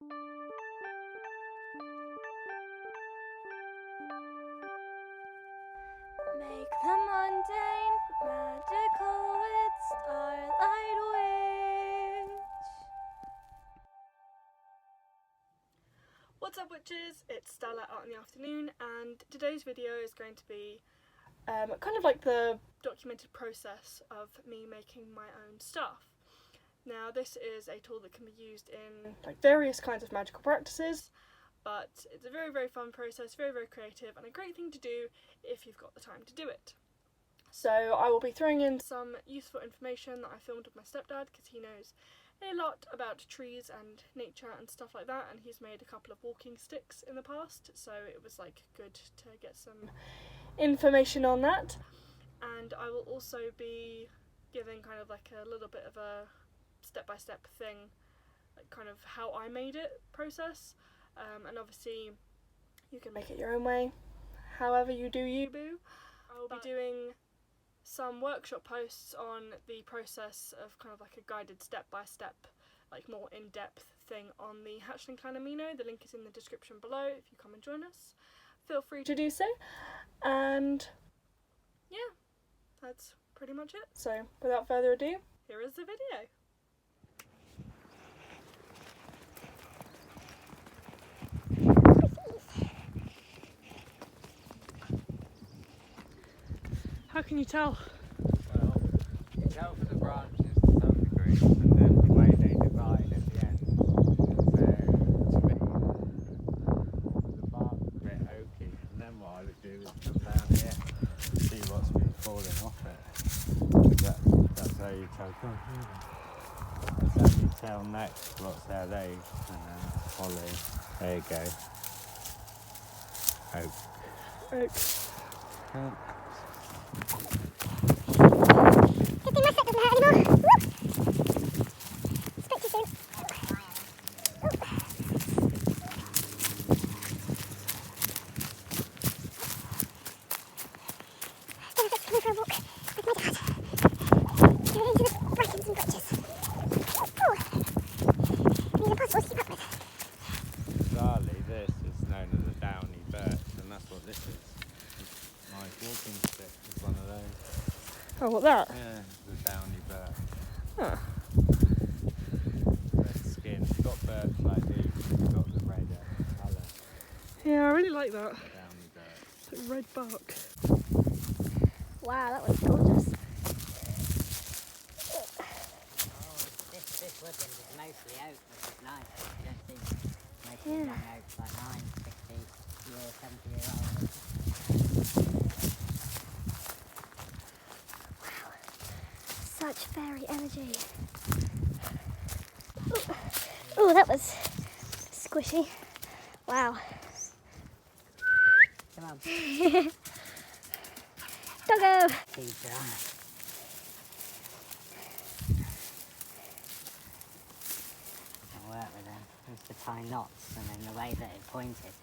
Make the mundane magical with starlight witch. What's up, witches? It's starlight out in the afternoon, and today's video is going to be kind of like the documented process of me making my own stuff. Now, this is a tool that can be used in like various kinds of magical practices, but it's a very, very fun process, very, very creative, and a great thing to do if you've got the time to do it. So I will be throwing in some useful information that I filmed with my stepdad, because he knows a lot about trees and nature and stuff like that, and he's made a couple of walking sticks in the past, so it was like good to get some information on that. And I will also be giving kind of like a little bit of a step-by-step thing, like kind of how I made it process. And obviously you can make it your own way, however you do you, boo. I will be doing some workshop posts on the process of kind of like a guided step-by-step, like more in-depth thing on the Hatchling Clan Amino. The link is in the description below. If you come and join us, feel free to do so. And yeah, that's pretty much it. So without further ado, here is the video. How can you tell? Well, you can tell from the branches to some degree, and then the way they divide at the end. So, to me, the bark is a bit oaky, and then what I would do is come down here and see what's been falling off it. That's how you tell. That's how you tell next what's their legs, and then holly. There you go. Oak. Oak. Good thing my foot doesn't hurt anymore. Whoop. Spoke too soon. Benefits coming for a walk with my dad. Going into the brackens and bridges. Oh. These are possible to keep up with. Bizarrely, this is known as a downy birch, and that's what this is. My walking stick is one of those. Oh, what, that? Yeah, the downy birch. Huh. Red skin. It's got birch like these, it's got the red colour. Yeah, I really like that. Downy birch. Like red bark. Wow, that was gorgeous. This woodland is mostly oak, which is nice. You don't see mostly young oaks like mine, 60-year, 70-year-old. Such fairy energy. Oh, that was squishy. Wow. Come on, Doggo! feed your eye. I'll work with them. Just to tie knots, and then the way that it pointed,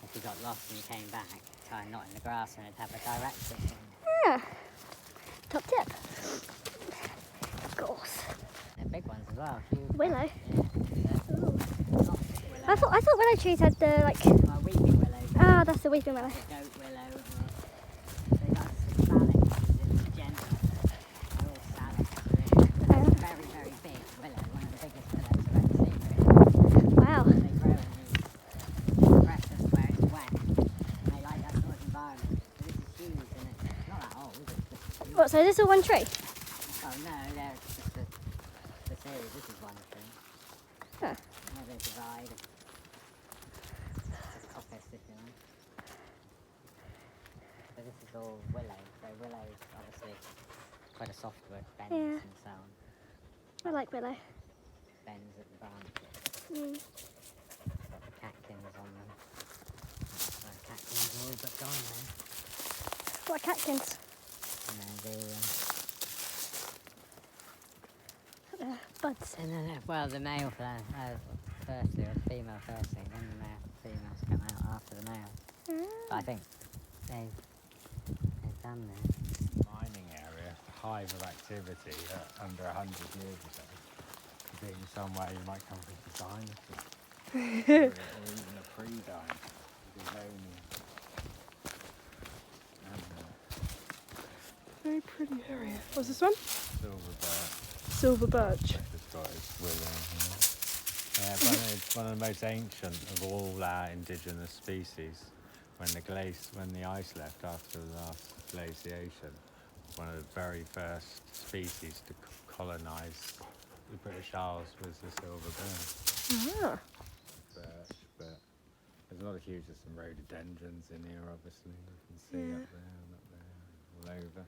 if you got lost and you came back, tie a knot in the grass and it'd have a direction. Yeah. Top tip. Of course. They're big ones as well. Huge. Willow. Yeah. Ooh. Not willow. I thought willow trees had the like. Weeping willow. Ah, that's the weeping willow. Goat willow. They got salix, which is in the genus. They're all salix. They're very, very big willow. One of the biggest willows I've ever seen. Really. Wow. They grow in these crevices where it's wet. And they like that sort of environment. So this is huge, and it's not that old. It's just huge. What? So is this all one tree? Oh no, they're just the series. This is one tree. Huh. Where they divide. It's a coppice, if you like. So this is all willow. So willow is obviously quite a soft wood, bends Yeah. and so on. I like willow. Bends at the branches. Catkins on them. So catkins are all but gone now. What catkins? And then Buds. and then, well, the male firstly, or the female firstly, then the females come out after the male. But I think they're done there. Mining area, hive of activity under 100 years ago. Being somewhere you might come from the dinosaurs. or even a pre-dine. Very pretty area. What's this one? Silver birch. Silver birch. It's got its willow. Yeah, but it's one of the most ancient of all our indigenous species. When the ice left after the last glaciation, one of the very first species to colonise the British Isles was the silver birch. Ah. Birch, but there's a lot of huge, there's some rhododendrons in here, obviously. You can see up there and up there, all over.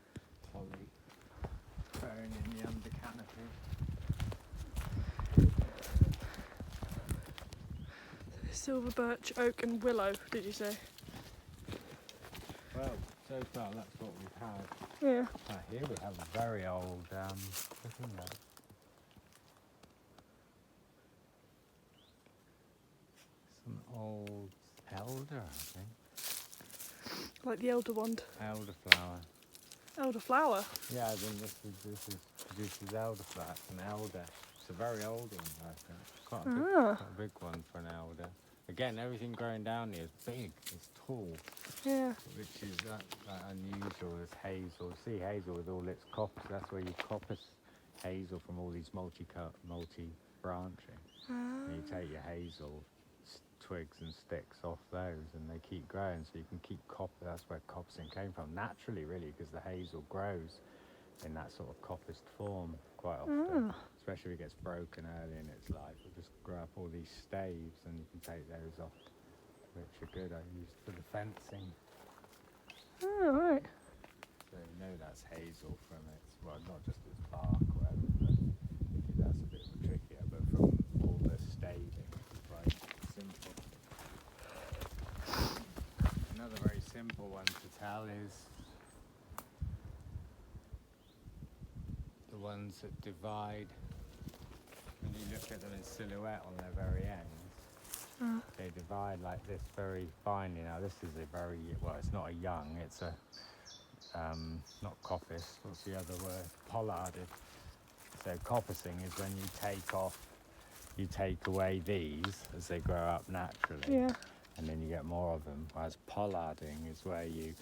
Holly growing in the under canopy. Silver birch, oak and willow, did you say? Well, so far that's what we've had. Yeah. Here we have a very old, looking at. Some old elder, I think. Like the elder wand. Elderflower. Elderflower? Yeah, then this produces elderflower. It's an elder. It's a very old one, I think. Quite a big one for an elder. Again, everything growing down here is big. It's tall. Yeah. Which is that unusual as hazel. See hazel with all its coppice. That's where you coppice hazel from all these multi-branching. And you take your hazel twigs and sticks off those, and they keep growing. So you can keep That's where coppicing came from naturally, really, because the hazel grows in that sort of coppiced form quite often. Especially if it gets broken early in its life. It'll just grow up all these staves, and you can take those off, which are good. I use for the fencing. Oh, right. So you know that's hazel from its, well, not just its bark or whatever, but that's a bit trickier, but from all the staving, it's quite simple. Another very simple one to tell is the ones that divide. When you look at them in silhouette on their very ends, they divide like this very finely. Now this is a very, well, it's not a young, it's a, not coppice, what's the other word? Pollarded. So coppicing is when you take away these as they grow up naturally, and then you get more of them. Whereas pollarding is where you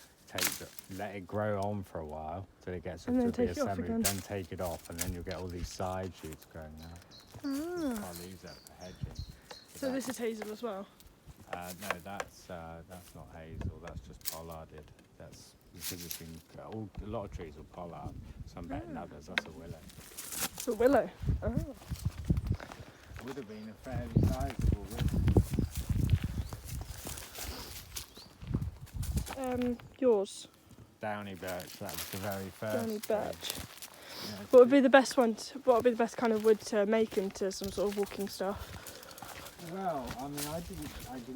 let it grow on for a while till it gets to be assembled, then take it off, and then you'll get all these side shoots growing out. I'll use that for hedging. So this is hazel as well? No, that's not hazel. That's just pollarded. That's because it's been a lot of trees will pollard. Some better than others. That's a willow. It's a willow. Oh. Would have been a fairly sizable willow. Yours. Downy birch. That was the very first. Downy birch. Yeah, what would be the best one? What would be the best kind of wood to make into some sort of walking stuff? Well, I mean, I didn't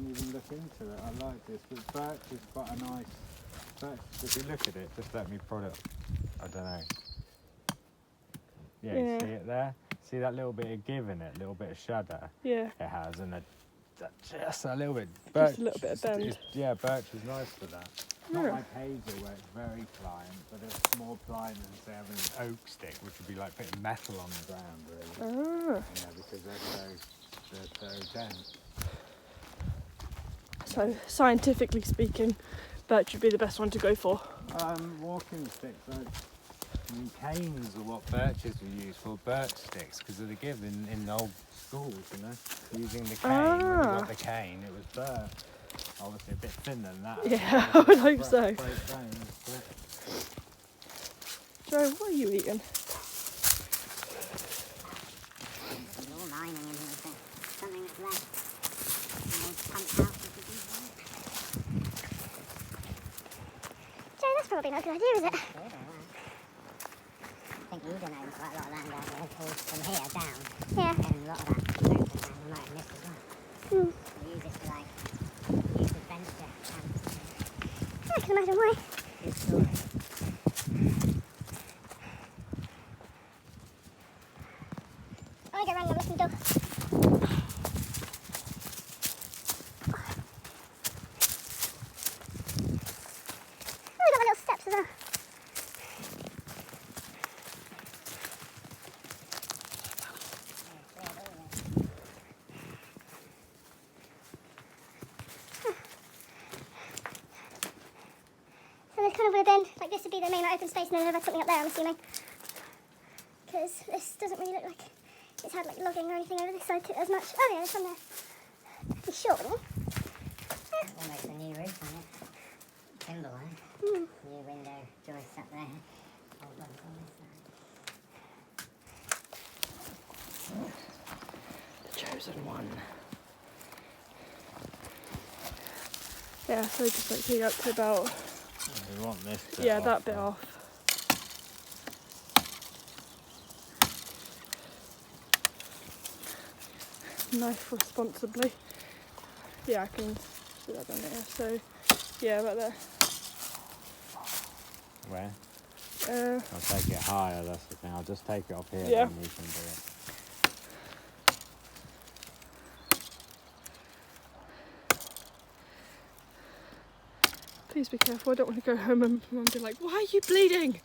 even look into it. I like this, but birch is quite a nice. Birch, if you look at it, just let me prod it. I don't know. Yeah, you see it there? See that little bit of give in it, a little bit of shudder? Yeah. It has, and just a little bit. Birch, just a little bit of bend. Yeah, birch is nice for that. Not like hazel where it's very pliant, but it's more pliant than say having an oak stick, which would be like putting metal on the ground, really. Yeah, because they're so dense. So, scientifically speaking, birch would be the best one to go for. Walking sticks, canes are what birches were used for, birch sticks, because they give in the old schools, you know, using the cane. When you got the cane, it was birch. Obviously a bit thinner than that. Yeah, I would hope so. Joe, what are you eating? There's all mining in here, so something that's left. And they pump out with the diesel. Joe, that's probably not a good idea, is it? I think Eden owns quite a lot of land out there, all from here down. Yeah. And a lot of that open land we might have missed as well. We use it to use adventure camps. I can imagine why. Good story. I go round and listen to dog. Oh, we got the little steps as well. this would be the main open space, and then they've had something up there, I'm assuming. Because this doesn't really look like it's had like logging or anything over this side as much. Oh yeah, it's on there. Pretty short, isn't it? Almost a new roof on it. Timber one. New window joist up there. Old ones on this side. The chosen one. Yeah, so just like take up to about, We want this bit yeah, off, that bit then. off. Knife responsibly. Yeah, I can do that down there. So, yeah, about there. Where? I'll take it higher, that's the thing. I'll just take it off here, Yeah. then you can do it. Please be careful. I don't want to go home and mum be like, "Why are you bleeding?"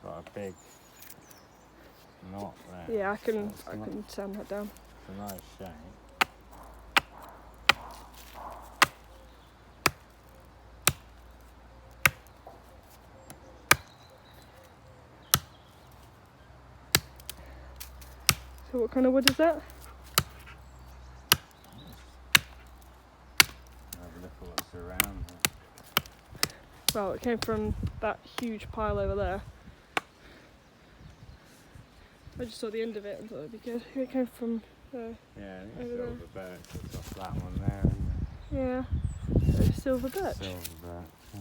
Got a big knot there. Yeah, I can It's not- sand that down. It's a nice shape. So what kind of wood is that? Have a look at what's around here. Well, it came from that huge pile over there. I just saw the end of it and thought it'd be good. It came from there. Yeah, I think Over there. silver birch. It's off that one there, isn't Yeah. So silver it? birch. Silver birch. Yeah.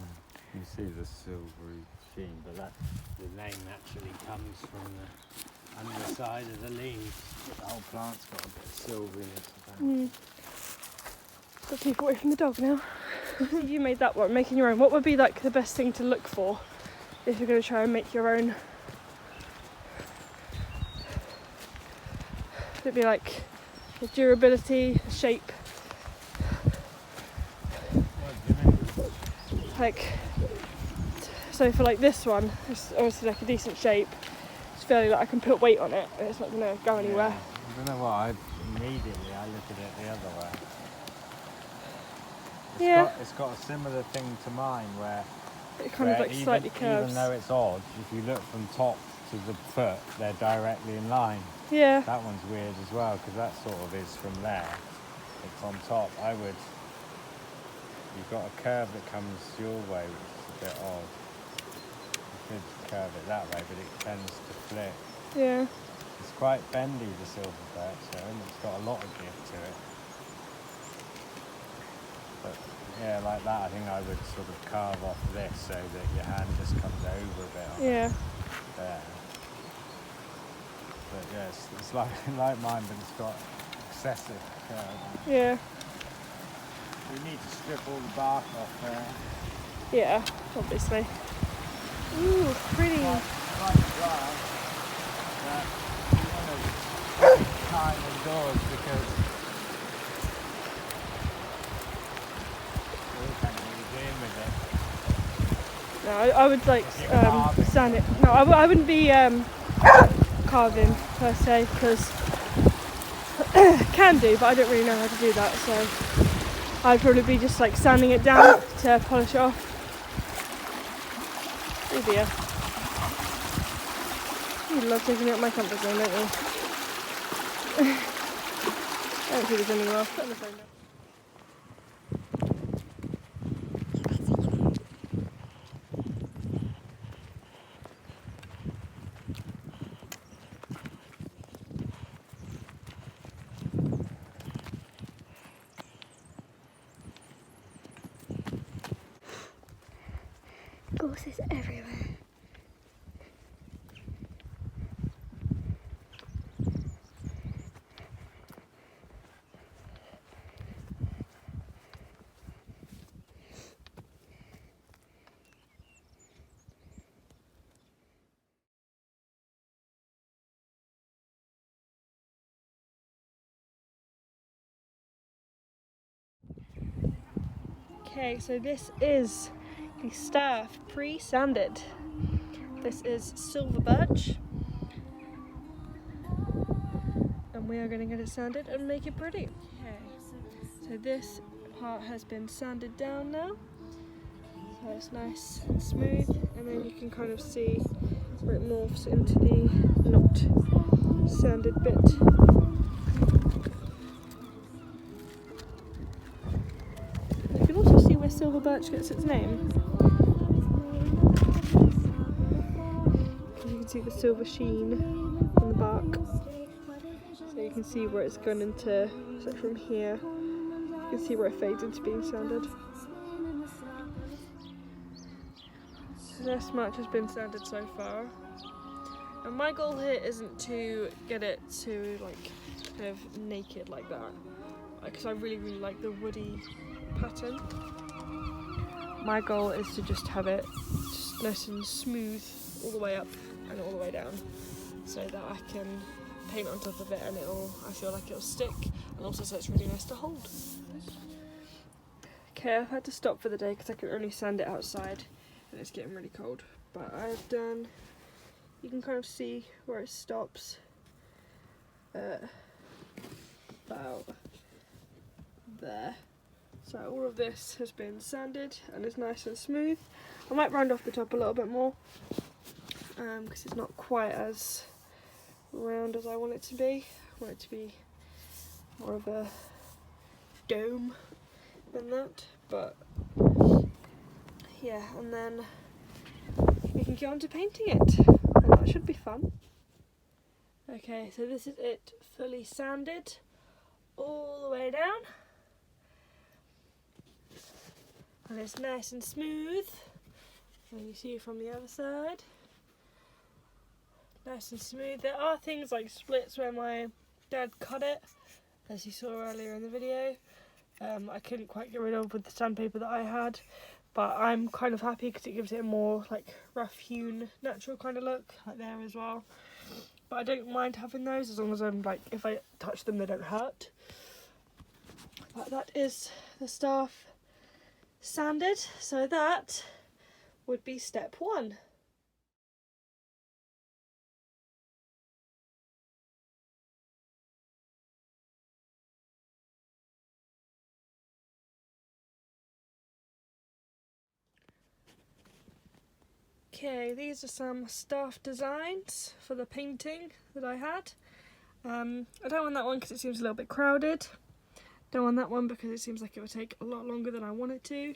You see the silvery sheen, but that the name actually comes from the underside of the leaves. The whole plant's got a bit of silveriness about it. Got to keep away from the dog now. You made that one, making your own. What would be like the best thing to look for if you're going to try and make your own? Would it be like the durability, the shape? What do you mean? Like, so for like this one, it's obviously like a decent shape. It's fairly like I can put weight on it and it's not going to go anywhere. Yeah. I don't know what, immediately I look at it the other way. It's got a similar thing to mine where It kind of like slightly curves. even though it's odd, if you look from top to the foot, they're directly in line. Yeah. That one's weird as well, because that sort of is from there. It's on top. You've got a curve that comes your way, which is a bit odd. You could curve it that way, but it tends to flip. Yeah. It's quite bendy, the silver birch, and it's got a lot of give to it. But yeah, like that, I think I would sort of carve off this so that your hand just comes over a bit on Yeah. there. But yeah, it's like mine, but it's got excessive curve. Yeah. We need to strip all the bark off there. Yeah, obviously. Ooh, pretty. Quite dry, but we want to spend time indoors because we can't really do with it. No, I would like Carving. sand it. No, I wouldn't be carving per se because can do, but I don't really know how to do that. So I'd probably be just like sanding it down to polish it off. Oh dear. You love taking me out my comfort zone, don't you? I don't think there's anywhere else. Put on the phone now. Gorses everywhere. Okay, so this is the staff pre-sanded. This is silver birch, and we are going to get it sanded and make it pretty. Okay, so this part has been sanded down now, so it's nice and smooth, and then you can kind of see where it morphs into the not sanded bit. You can also see where silver birch gets its name. You can see the silver sheen on the bark. So you can see where it's gone into, so from here, you can see where it fades into being sanded. So this much has been sanded so far. And my goal here isn't to get it to like kind of naked like that, because I really like the woody pattern. My goal is to just have it just nice and smooth all the way up and all the way down, so that I can paint on top of it and I feel like it'll stick, and also so it's really nice to hold. Okay, I've had to stop for the day because I can only sand it outside and it's getting really cold, but I've done, you can kind of see where it stops about there. So all of this has been sanded and is nice and smooth. I might round off the top a little bit more because it's not quite as round as I want it to be. I want it to be more of a dome than that, but yeah, and then we can get on to painting it, and that should be fun. Okay, so this is it fully sanded all the way down, and it's nice and smooth, and you see it from the other side. Nice and smooth. There are things like splits where my dad cut it, as you saw earlier in the video. I couldn't quite get rid of with the sandpaper that I had, but I'm kind of happy because it gives it a more like rough hewn natural kind of look, like there as well. But I don't mind having those as long as I'm like, if I touch them they don't hurt. But that is the staff sanded, so that would be step 1. Okay, these are some staff designs for the painting that I had. I don't want that one because it seems a little bit crowded. Don't want that one because it seems like it would take a lot longer than I want it to.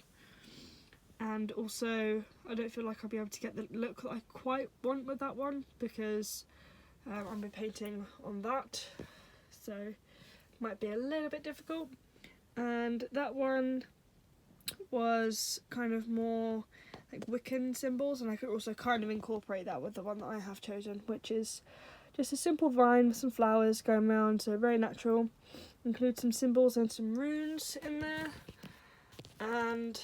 And also, I don't feel like I'll be able to get the look that I quite want with that one because I'll be painting on that. So, might be a little bit difficult. And that one was kind of more like Wiccan symbols, and I could also kind of incorporate that with the one that I have chosen, which is just a simple vine with some flowers going around, so very natural. Include some symbols and some runes in there, and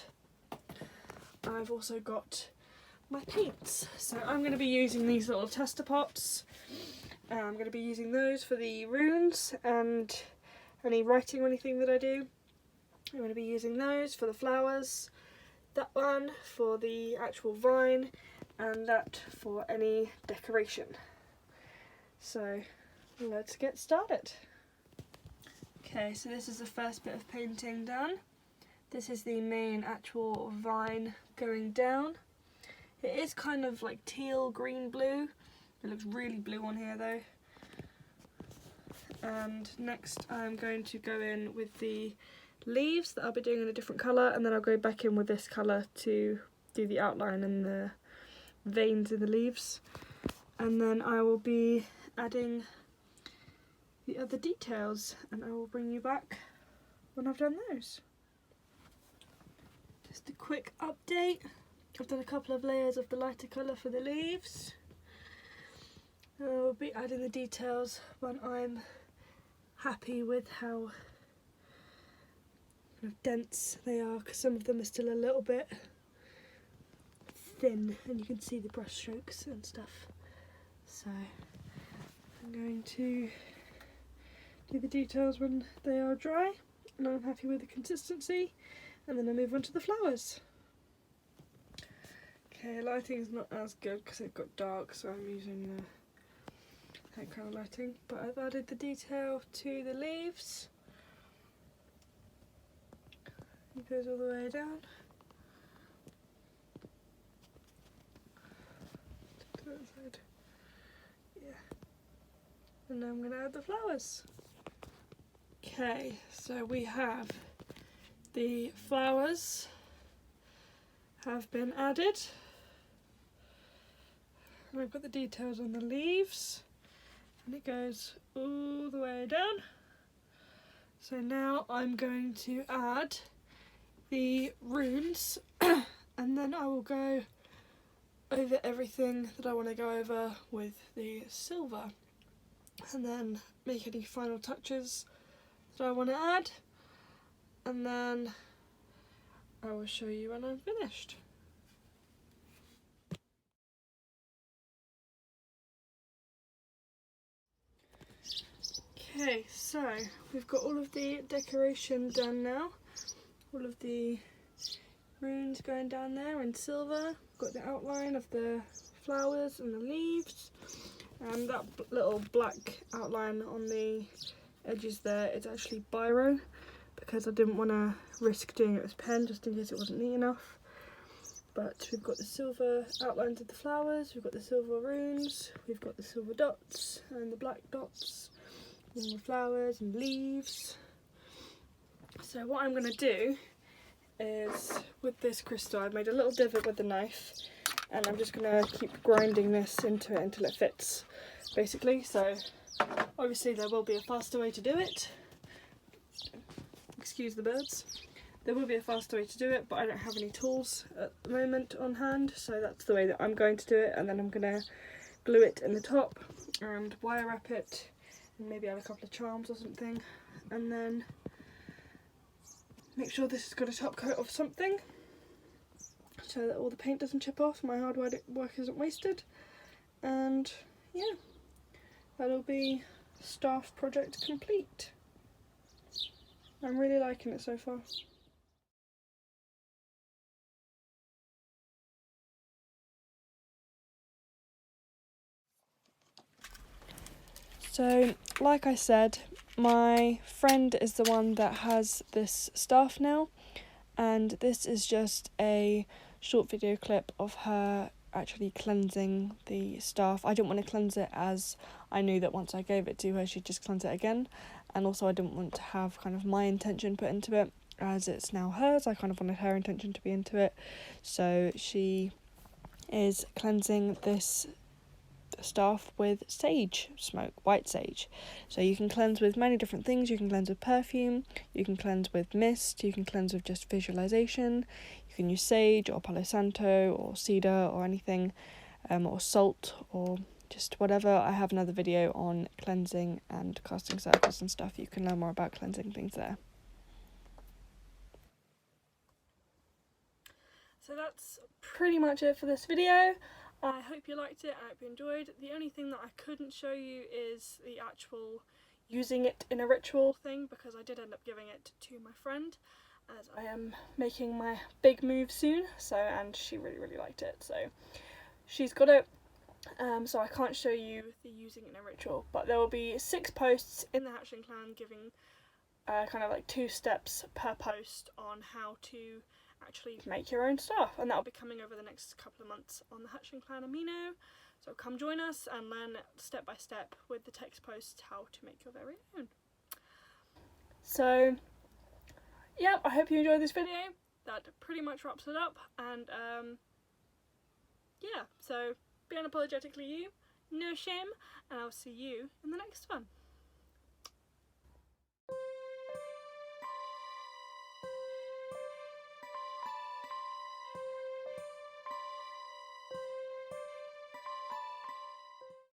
I've also got my paints. So I'm going to be using these little tester pots. I'm going to be using those for the runes and any writing or anything that I do. I'm going to be using those for the flowers, that one for the actual vine, and that for any decoration. So let's get started. Okay, so this is the first bit of painting done. This is the main actual vine going down. It is kind of like teal, green, blue. It looks really blue on here though. And next I'm going to go in with the leaves that I'll be doing in a different colour, and then I'll go back in with this colour to do the outline and the veins in the leaves. And then I will be adding the other details, and I will bring you back when I've done those. Just a quick update. I've done a couple of layers of the lighter colour for the leaves. And I will be adding the details when I'm happy with how dense they are, because some of them are still a little bit thin and you can see the brush strokes and stuff. So I'm going to do the details when they are dry and I'm happy with the consistency, and then I move on to the flowers. Okay, lighting's not as good because it got dark, so I'm using that kind of lighting. But I've added the detail to the leaves. It goes all the way down. To that side. Yeah. And now I'm going to add the flowers. Okay, so we have the flowers have been added. And I've got the details on the leaves. And it goes all the way down. So now I'm going to add the runes and then I will go over everything that I want to go over with the silver and then make any final touches that I want to add, and then I will show you when I'm finished. Okay, so we've got all of the decoration done now. All of the runes going down there in silver. We've got the outline of the flowers and the leaves. And that little black outline on the edges there is actually biro, because I didn't want to risk doing it with pen just in case it wasn't neat enough. But we've got the silver outlines of the flowers, we've got the silver runes, we've got the silver dots and the black dots and the flowers and leaves. So what I'm going to do is, with this crystal, I've made a little divot with the knife and I'm just going to keep grinding this into it until it fits, basically. So obviously there will be a faster way to do it. Excuse the birds. There will be a faster way to do it, but I don't have any tools at the moment on hand, so that's the way that I'm going to do it. And then I'm going to glue it in the top and wire wrap it and maybe add a couple of charms or something, and then make sure this has got a top coat of something so that all the paint doesn't chip off, my hard work isn't wasted, and yeah, that'll be staff project complete. I'm really liking it so far. So, like I said, my friend is the one that has this staff now, and this is just a short video clip of her actually cleansing the staff. I didn't want to cleanse it, as I knew that once I gave it to her she'd just cleanse it again, and also I didn't want to have kind of my intention put into it, as it's now hers. I kind of wanted her intention to be into it. So she is cleansing this staff with sage smoke, white sage. So you can cleanse with many different things. You can cleanse with perfume, you can cleanse with mist, you can cleanse with just visualization, you can use sage or palo santo or cedar or anything, or salt or just whatever. I have another video on cleansing and casting circles and stuff. You can learn more about cleansing things there. So that's pretty much it for this video. I hope you liked it, I hope you enjoyed. The only thing that I couldn't show you is the actual using it in a ritual thing, because I did end up giving it to my friend, as I am making my big move soon, and she really liked it, so she's got it. So I can't show you the using it in a ritual, but there will be 6 posts in the Hatchling Clan giving kind of like 2 steps per post on how to actually make your own stuff, and that'll be coming over the next couple of months on the Hatchling Clan Amino. So come join us and learn step by step with the text posts how to make your very own. So yeah, I hope you enjoyed this video. That pretty much wraps it up, and yeah, so be unapologetically you, no shame, and I'll see you in the next one.